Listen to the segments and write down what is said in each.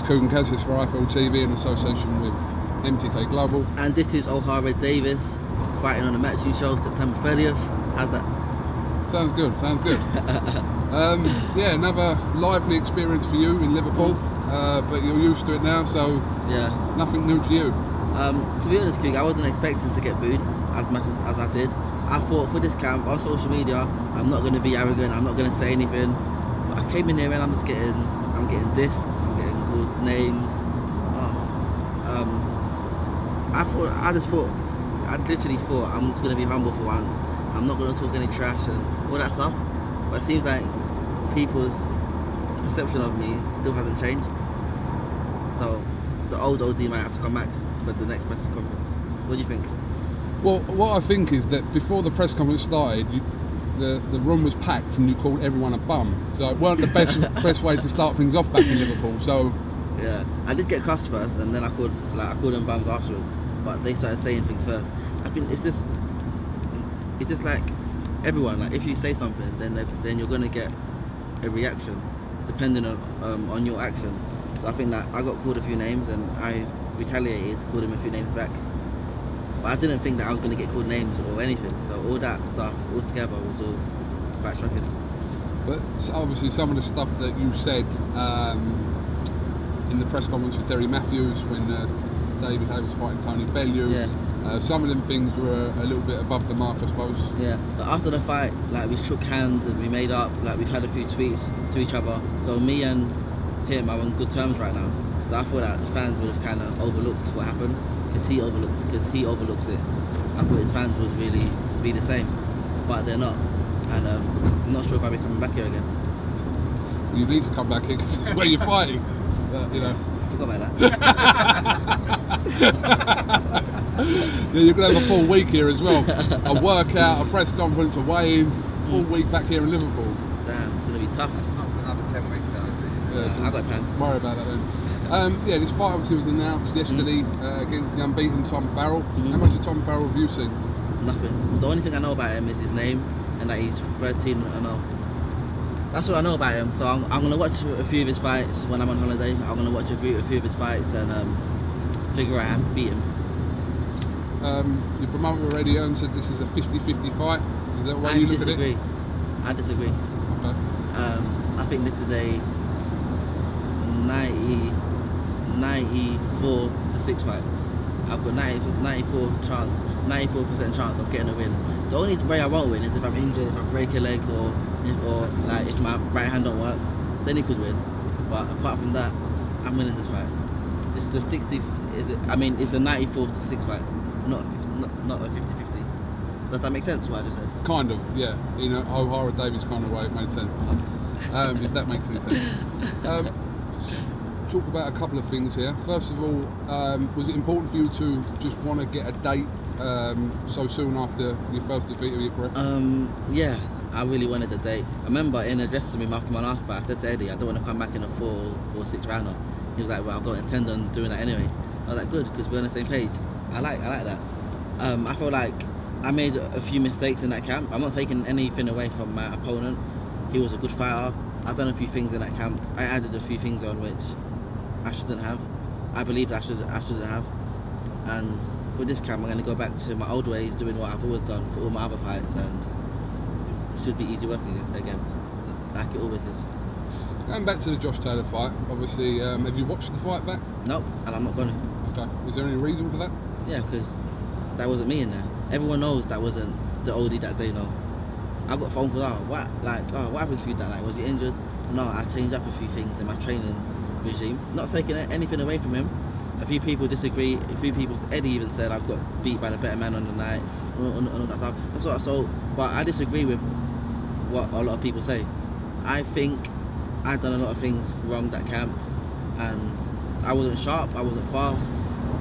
KUGAN CASSIUS for IFL TV in association with MTK Global. And this is Ohara Davies fighting on the Match You show September 30th. How's that? Sounds good, sounds good. Yeah, another lively experience for you in Liverpool, but you're used to it now, so yeah, nothing new to you. To be honest, Kug, I wasn't expecting to get booed as much as I did. I thought for this camp, on social media, I'm not going to be arrogant, I'm not going to say anything. But I came in here and I'm getting dissed, I'm getting called names. I literally thought I'm just going to be humble for once. I'm not going to talk any trash and all that stuff. But it seems like people's perception of me still hasn't changed. So the old OD might have to come back for the next press conference. What do you think? Well, what I think is that before the press conference started, the room was packed and you called everyone a bum. So it weren't the best way to start things off back in Liverpool. So yeah, I did get cussed first, and then I called them bums afterwards. But they started saying things first. I think it's just like everyone. Like if you say something, then you're gonna get a reaction depending on your action. So I think that I got called a few names and I retaliated, called him a few names back. But I didn't think that I was gonna get called names or anything. So all that stuff all together was all quite shocking. But obviously some of the stuff that you said in the press conference with Terry Matthews when David Hay was fighting Tony Bellew, yeah. Some of them things were a little bit above the mark, I suppose. Yeah, but after the fight, like we shook hands and we made up, like we've had a few tweets to each other. So me and him are on good terms right now. So I thought that the fans would have kind of overlooked what happened because he overlooks it. I thought his fans would really be the same, but they're not. And I'm not sure if I'll be coming back here again. You need to come back here because it's where you're fighting. You know. I forgot about that. Yeah, you're going to have a full week here as well. A workout, a press conference, a weigh-in, full week back here in Liverpool. Damn, it's going to be tough. It's not for another 10 weeks though. Yeah, so I've got time. Worry about that then. Yeah, this fight obviously was announced yesterday against the unbeaten Tom Farrell. How much of Tom Farrell have you seen? Nothing. The only thing I know about him is his name and that he's 13-0. That's what I know about him. So I'm going to watch a few of his fights when I'm on holiday. I'm going to watch a few of his fights and figure out how to beat him. Your promoter already said this is a 50-50 fight. Is that the way you look at it? I disagree. Okay. I think this is a 94-6 fight. I've got 94% chance of getting a win. The only way I won't win is if I'm injured, if I break a leg, or like if my right hand don't work, then he could win. But apart from that, I'm winning this fight. This is a 60. I mean, it's a 94-6 fight, not a 50-50. Does that make sense? What I just said? Kind of, yeah. You know, Ohara Davies kind of way it made sense. If that makes any sense. Talk about a couple of things here. First of all, was it important for you to just want to get a date so soon after your first defeat of your career? Yeah, I really wanted a date. I remember in a dressing room after my last fight, I said to Eddie, I don't want to come back in a 4 or 6 rounder. He was like, well, I don't intend on doing that anyway. I was like, good, because we're on the same page. I like that. I feel like I made a few mistakes in that camp. I'm not taking anything away from my opponent. He was a good fighter. I've done a few things in that camp. I added a few things on which I shouldn't have. I believe I shouldn't have. And for this camp, I'm going to go back to my old ways, doing what I've always done for all my other fights, and it should be easy working again, like it always is. Going back to the Josh Taylor fight, obviously, have you watched the fight back? Nope, and I'm not going to. Okay. Is there any reason for that? Yeah, because that wasn't me in there. Everyone knows that wasn't the oldie that they know. I got phone calls, what happened to you that night? Was he injured? No, I changed up a few things in my training regime. Not taking anything away from him. A few people disagree. A few people, Eddie even said I've got beat by the better man on the night. On that stuff. So, but I disagree with what a lot of people say. I think I've done a lot of things wrong that camp, and I wasn't sharp, I wasn't fast,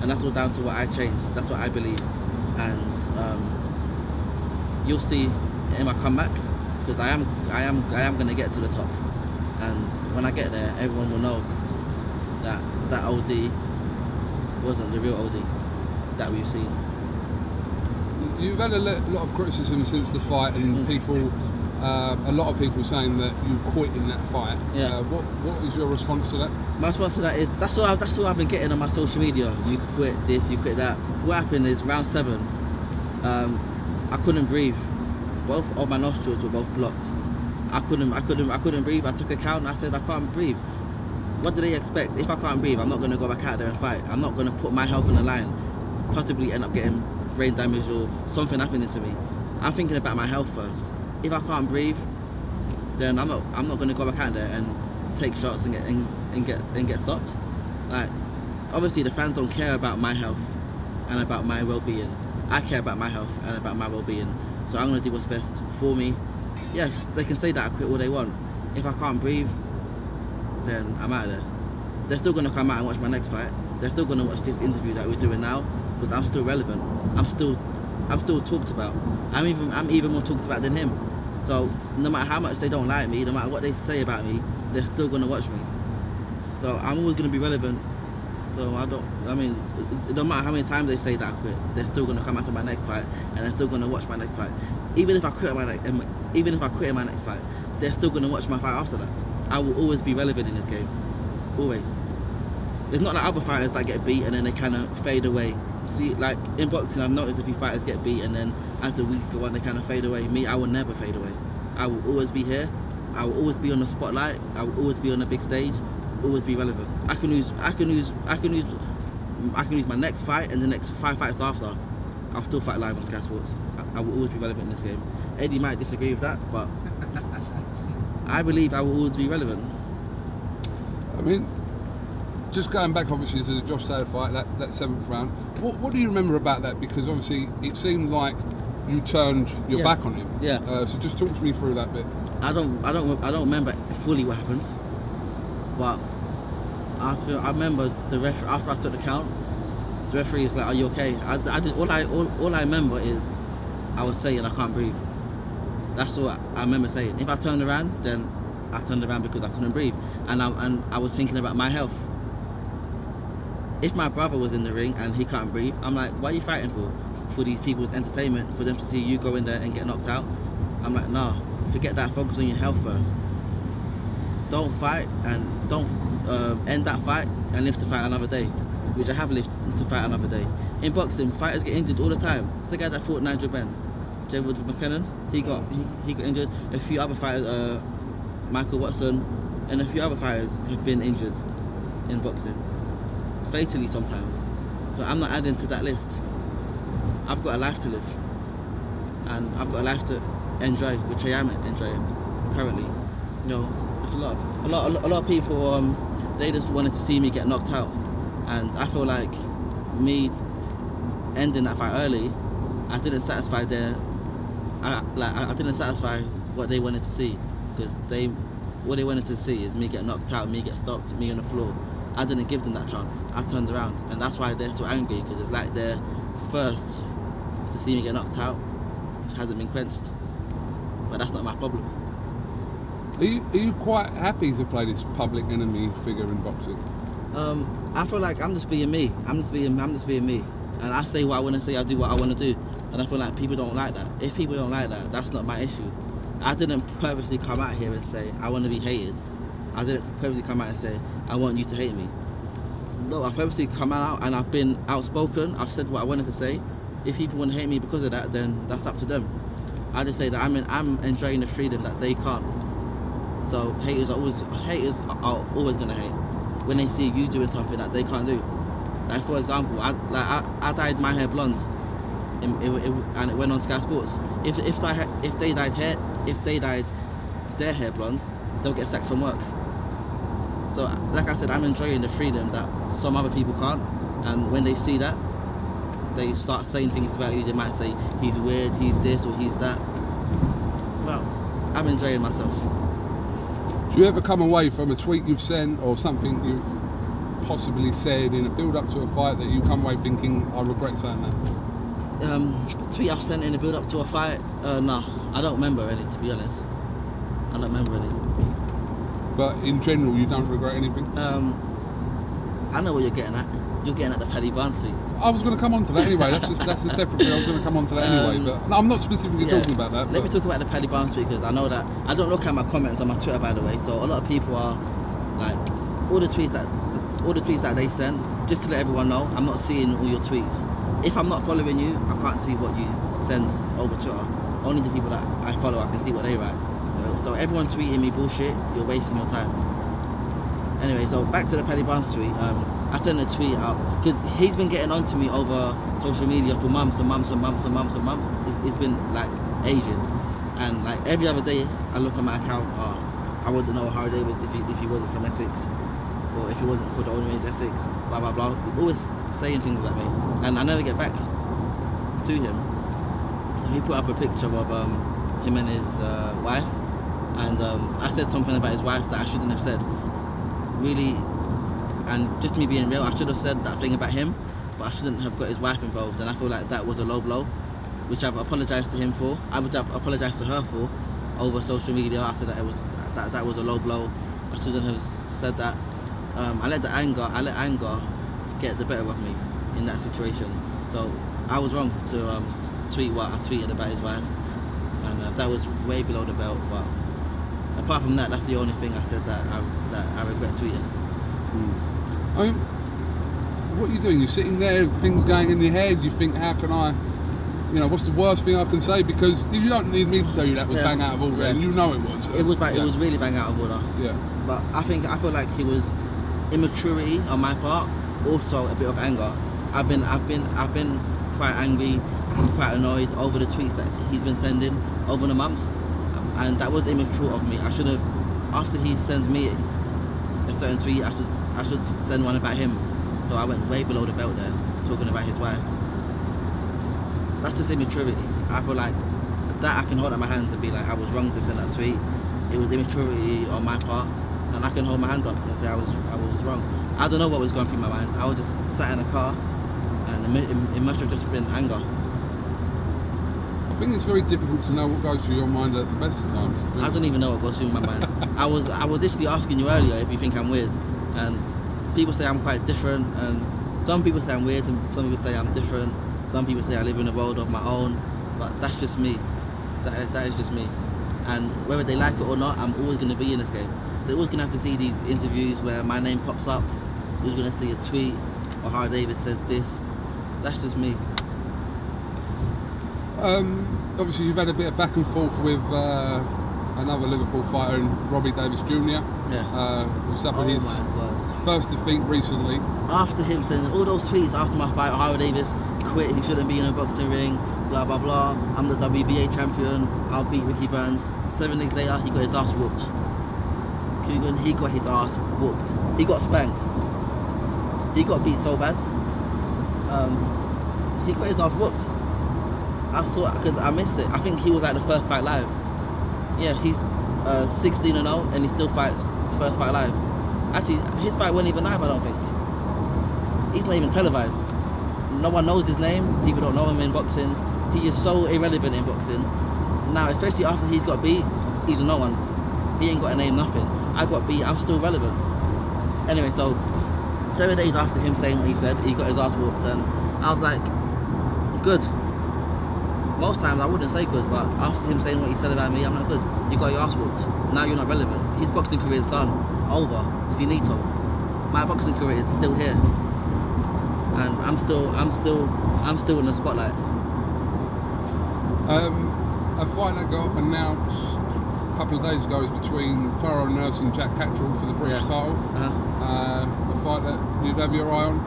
and that's all down to what I changed. That's what I believe, and you'll see in my comeback, because I am going to get to the top, and when I get there, everyone will know that that OD wasn't the real OD that we've seen. You've had a lot of criticism since the fight, and people A lot of people saying that you quit in that fight. Yeah. What is your response to that? My response to that is that's what I've been getting on my social media. You quit this, you quit that. What happened is round 7, I couldn't breathe. Both of my nostrils were both blocked. I couldn't breathe. I took a count and I said I can't breathe. What do they expect? If I can't breathe, I'm not going to go back out there and fight. I'm not going to put my health on the line, possibly end up getting brain damage or something happening to me. I'm thinking about my health first. If I can't breathe, then I'm not going to go back out there and take shots and get stopped. Like, obviously the fans don't care about my health and about my well-being. I care about my health and about my well-being, so I'm going to do what's best for me. Yes, they can say that I quit all they want. If I can't breathe, then I'm out of there. They're still going to come out and watch my next fight. They're still going to watch this interview that we're doing now, because I'm still relevant. I'm still talked about. I'm even more talked about than him. So no matter how much they don't like me, no matter what they say about me, they're still going to watch me. So I'm always going to be relevant. So it don't matter how many times they say that I quit, they're still going to come after my next fight, and they're still going to watch my next fight. Even if I quit in my next fight, they're still going to watch my fight after that. I will always be relevant in this game, always. It's not like other fighters that get beat and then they kind of fade away. See, like in boxing, I've noticed a few fighters get beat and then as the weeks go on, they kind of fade away. Me, I will never fade away. I will always be here. I will always be on the spotlight. I will always be on the big stage. Always be relevant. I can use my next fight and the next 5 fights after. I'll still fight live on Sky Sports. I will always be relevant in this game. Eddie might disagree with that, but I believe I will always be relevant. I mean, just going back obviously to the Josh Taylor fight, that 7th round, what do you remember about that? Because obviously it seemed like you turned your back on him. Yeah. So just talk to me through that bit. I don't remember fully what happened, but I remember the referee, after I took the count, the referee was like, "Are you okay?" All I remember is I was saying I can't breathe. That's what I remember saying. If I turned around, then I turned around because I couldn't breathe, and I was thinking about my health. If my brother was in the ring and he can't breathe, I'm like, what are you fighting for? For these people's entertainment, for them to see you go in there and get knocked out? I'm like, nah, forget that, focus on your health first. Don't fight and don't end that fight and live to fight another day, which I have lived to fight another day. In boxing, fighters get injured all the time. It's the guy that fought Nigel Benn, Jerwood McKinnon, he got injured. A few other fighters, Michael Watson, and a few other fighters have been injured in boxing. Fatally sometimes, but I'm not adding to that list. I've got a life to live, and I've got a life to enjoy, which I am enjoying currently. You know, it's a lot of people. They just wanted to see me get knocked out, and I feel like me ending that fight early, I didn't satisfy I didn't satisfy what they wanted to see, because what they wanted to see is me get knocked out, me get stopped, me on the floor. I didn't give them that chance. I turned around, and that's why they're so angry, because it's like their first to see me get knocked out hasn't been quenched. But that's not my problem. Are you quite happy to play this public enemy figure in boxing? I feel like I'm just being me. I'm just being me, and I say what I want to say. I do what I want to do, and I feel like people don't like that. If people don't like that, that's not my issue. I didn't purposely come out here and say I want to be hated. I didn't purposely come out and say I want you to hate me. No, I've purposely come out and I've been outspoken. I've said what I wanted to say. If people want to hate me because of that, then that's up to them. I just say that I'm enjoying the freedom that they can't. So haters are always gonna hate when they see you doing something that they can't do. Like, for example, I dyed my hair blonde, and it went on Sky Sports. If they dyed their hair blonde, they'll get sacked from work. So, like I said, I'm enjoying the freedom that some other people can't, and when they see that, they start saying things about you. They might say he's weird, he's this or he's that. Well, I'm enjoying myself. Do you ever come away from a tweet you've sent or something you've possibly said in a build-up to a fight that you come away thinking, I regret saying that? The tweet I've sent in a build-up to a fight? No, I don't remember any, to be honest. I don't remember any. But in general, you don't regret anything? I know what you're getting at. You're getting at the Paddy Barnes tweet. I was going to come on to that anyway. That's a separate thing. I was going to come on to that anyway. But no, I'm not specifically talking about that. Let me talk about the Paddy Barnes tweet, because I know that I don't look at my comments on my Twitter, by the way. So a lot of people are like, all the tweets that they send. Just to let everyone know, I'm not seeing all your tweets. If I'm not following you, I can't see what you send over Twitter. Only the people that I follow, I can see what they write. So everyone tweeting me bullshit, you're wasting your time. Anyway, so back to the Paddy Barnes tweet. I sent a tweet out because he's been getting on to me over social media for months and months and months and months and months. It's been like ages, and like every other day I look at my account. I wouldn't know Ohara Davies if he wasn't from Essex, or if he wasn't for the owner is Essex. Blah blah blah. Always saying things like me, and I never get back to him. So he put up a picture of him and his wife, and I said something about his wife that I shouldn't have said. Really, and just me being real, I should have said that thing about him, but I shouldn't have got his wife involved, and I feel like that was a low blow, which I've apologised to him for. I would have apologised to her for over social media. After that, that was a low blow. I shouldn't have said that. I let anger get the better of me in that situation. So I was wrong to tweet what I tweeted about his wife, and that was way below the belt. But apart from that, that's the only thing I said that I regret tweeting. I mean, what are you doing? You're sitting there, things going in your head. You think, how can I, what's the worst thing I can say? Because you don't need me to tell you that was bang out of order, and you know it was. It was really bang out of order. Yeah. But I feel like it was immaturity on my part, also a bit of anger. I've been quite angry, quite annoyed over the tweets that he's been sending over the months, and that was immature of me. I should have, after he sends me a certain tweet, I should send one about him. So I went way below the belt there, talking about his wife. That's just immaturity. I feel like that I can hold up my hands and be like, I was wrong to send that tweet. It was immaturity on my part, and I can hold my hands up and say I was wrong. I don't know what was going through my mind. I was just sat in the car, and it must have just been anger. I think it's very difficult to know what goes through your mind at the best of times. I don't even know what goes through my mind. I was literally asking you earlier if you think I'm weird, and people say I'm quite different, and some people say I'm weird, and some people say I'm different. Some people say I live in a world of my own, but that's just me. That is just me. And whether they like it or not, I'm always going to be in this game. They're always going to have to see these interviews where my name pops up. You're always going to see a tweet, Ohara Davies says this. That's just me. Obviously you've had a bit of back and forth with another Liverpool fighter, Robbie Davis Jr. Yeah. Who suffered his first defeat recently. After him sending all those tweets after my fight, Ohara Davies quit, he shouldn't be in a boxing ring, blah blah blah, I'm the WBA champion, I'll beat Ricky Burns. 7 days later, he got his ass whooped. KUGAN, he got his ass whooped. He got spanked. He got beat so bad. He got his ass whooped. I saw it because I missed it. I think he was like the first fight live. Yeah, he's 16-0 and he still fights first fight live. Actually, his fight wasn't even live, I don't think. He's not even televised. No one knows his name. People don't know him in boxing. He is so irrelevant in boxing. Now, especially after he's got beat, he's no one. He ain't got a name, nothing. I got beat, I'm still relevant. Anyway, so 7 days after him saying what he said, he got his ass whooped, and I was like, good. Most times I wouldn't say good, but after him saying what he said about me, I'm not good. You got your ass whooped. Now you're not relevant. His boxing career is done. Over. Finito. My boxing career is still here. And I'm still in the spotlight. A fight that got announced a couple of days ago is between Farrell and Jack Catterall for the British title. A fight that you'd have your eye on?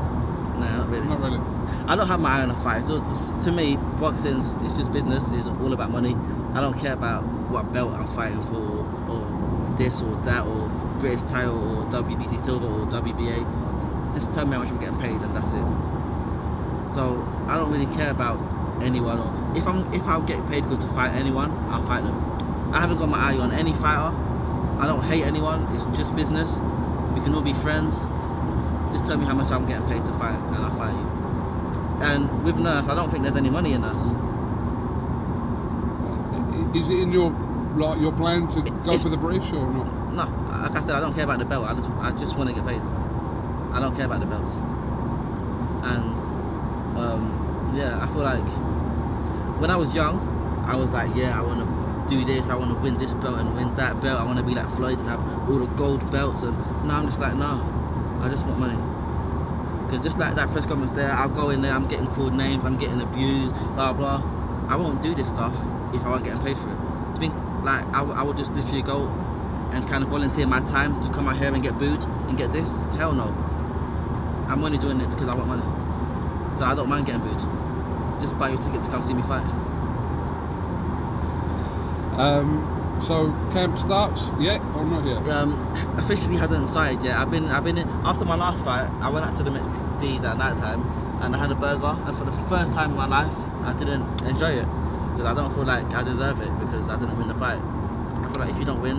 No, not really. Not really. I don't have my eye on a fight. So to me, boxing is just business. It's all about money. I don't care about what belt I'm fighting for, or this or that, or British title, or WBC silver, or WBA. Just tell me how much I'm getting paid, and that's it. So I don't really care about anyone, or if I get paid good to fight anyone, I'll fight them. I haven't got my eye on any fighter. I don't hate anyone. It's just business. We can all be friends. Just tell me how much I'm getting paid to fight, and I'll fight you. And with Nurse, I don't think there's any money in Nurse. Is it in your plan to go for the British or not? No, like I said, I don't care about the belt. I just want to get paid. I don't care about the belts. And Yeah, I feel like when I was young, I was like, yeah, I want to do this, I want to win this belt and win that belt, I want to be like Floyd and have all the gold belts, and now I'm just like, no, I just want money. Because just like that press conference there, I'll go in there, I'm getting called names, I'm getting abused, blah blah. I won't do this stuff if I weren't getting paid for it. Do you think like I would just literally go and kind of volunteer my time to come out here and get booed and get this? Hell no. I'm only doing it because I want money. So I don't mind getting booed. Just buy your ticket to come see me fight. So camp starts yet or not yet? Officially hasn't started yet. I've been in, after my last fight, I went out to the McD's at night time and I had a burger, and for the first time in my life I didn't enjoy it because I don't feel like I deserve it because I didn't win the fight. I feel like if you don't win,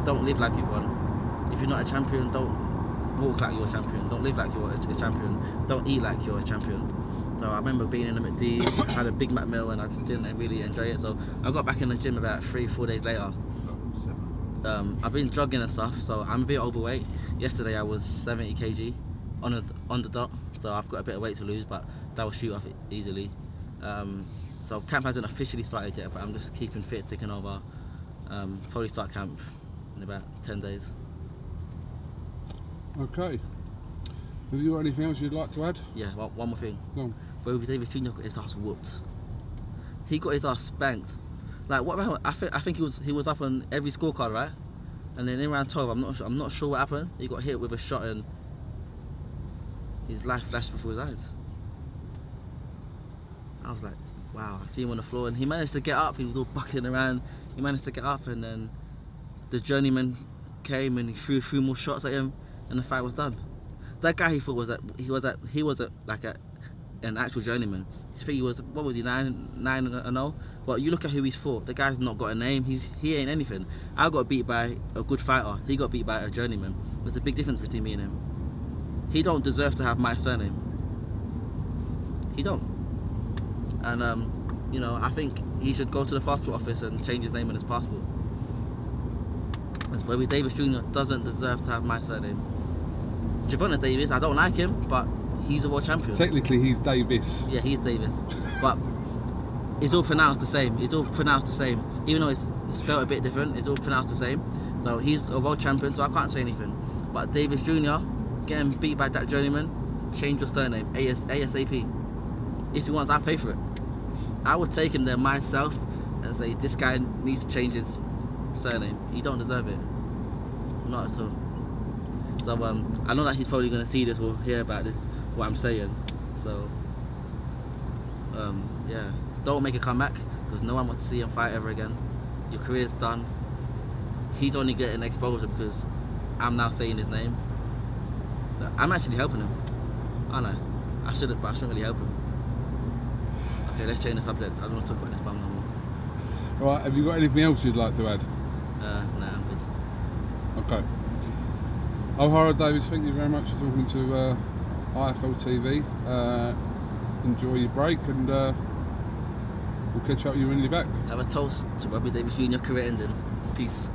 don't live like you've won. If you're not a champion, don't walk like you're a champion. Don't live like you're a champion. Don't eat like you're a champion. So I remember being in the McD's, had a Big Mac meal, and I just didn't really enjoy it. So I got back in the gym about 3-4 days later. I've been jogging and stuff, so I'm a bit overweight. Yesterday I was 70 kg on the dot, so I've got a bit of weight to lose, but that will shoot off easily. So camp hasn't officially started yet, but I'm just keeping fit, ticking over. Probably start camp in about 10 days. Okay. Have you got anything else you'd like to add? Yeah, one more thing. Go on. Robbie Davis Jr got his ass whooped. He got his ass spanked. Like what happened? I think he was up on every scorecard, right? And then in round 12, I'm not sure what happened. He got hit with a shot and his life flashed before his eyes. I was like, wow. I see him on the floor and he managed to get up. He was all buckling around. He managed to get up, and then the journeyman came and he threw a few more shots at him, and the fight was done. That guy he thought was like an actual journeyman. I think he was, what was he, 9-0? But you look at who he's fought. The guy's not got a name. He ain't anything. I got beat by a good fighter. He got beat by a journeyman. There's a big difference between me and him. He don't deserve to have my surname. He don't. And you know, I think he should go to the passport office and change his name on his passport. Because Robbie Davis Jr doesn't deserve to have my surname. Javonta Davis, I don't like him, but he's a world champion. Technically, he's Davis. Yeah, he's Davis. But it's all pronounced the same. It's all pronounced the same. Even though it's spelled a bit different, it's all pronounced the same. So he's a world champion, so I can't say anything. But Davis Jr, getting beat by that journeyman, change your surname, ASAP. If he wants, I'll pay for it. I would take him there myself and say, this guy needs to change his surname. He don't deserve it. Not at all. So I know that he's probably going to see this or hear about this, what I'm saying. So yeah, don't make a comeback, because no one wants to see him fight ever again. Your career's done. He's only getting exposure because I'm now saying his name. So I'm actually helping him. I know. I shouldn't, but I shouldn't really help him. Okay, let's change the subject. I don't want to talk about this bum no more. Alright, have you got anything else you'd like to add? Nah, I'm good. Okay. Ohara Davies, thank you very much for talking to IFL TV. Enjoy your break, and we'll catch up with you when you're back. Have a toast to Robbie Davis Jr. career ending. Peace.